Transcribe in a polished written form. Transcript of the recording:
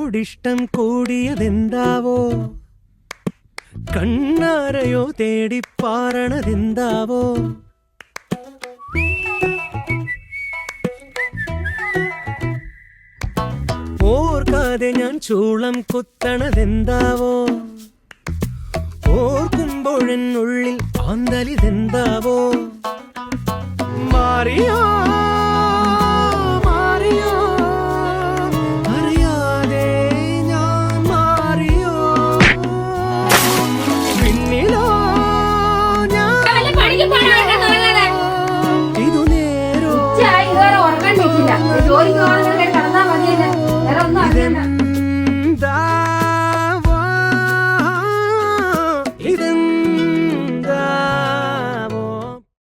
എന്നോടിഷ്ടം കൂടിയതെന്താവോ കണ്ണാരയോ തേടിപ്പാറണതെന്താവോ ഓർക്കാതെ ഞാൻ ചൂളം കുത്തണതെന്താവോ ഓർക്കുമ്പോഴെന്നുള്ളിൽ ആന്തലിതെന്താവോ മാറിയോ മാറിയോ അറിയാതെ ഞാൻ മാറിയോ പിന്നിലോ ഞാൻ ഇതു നേരോ ജോലിക്ക്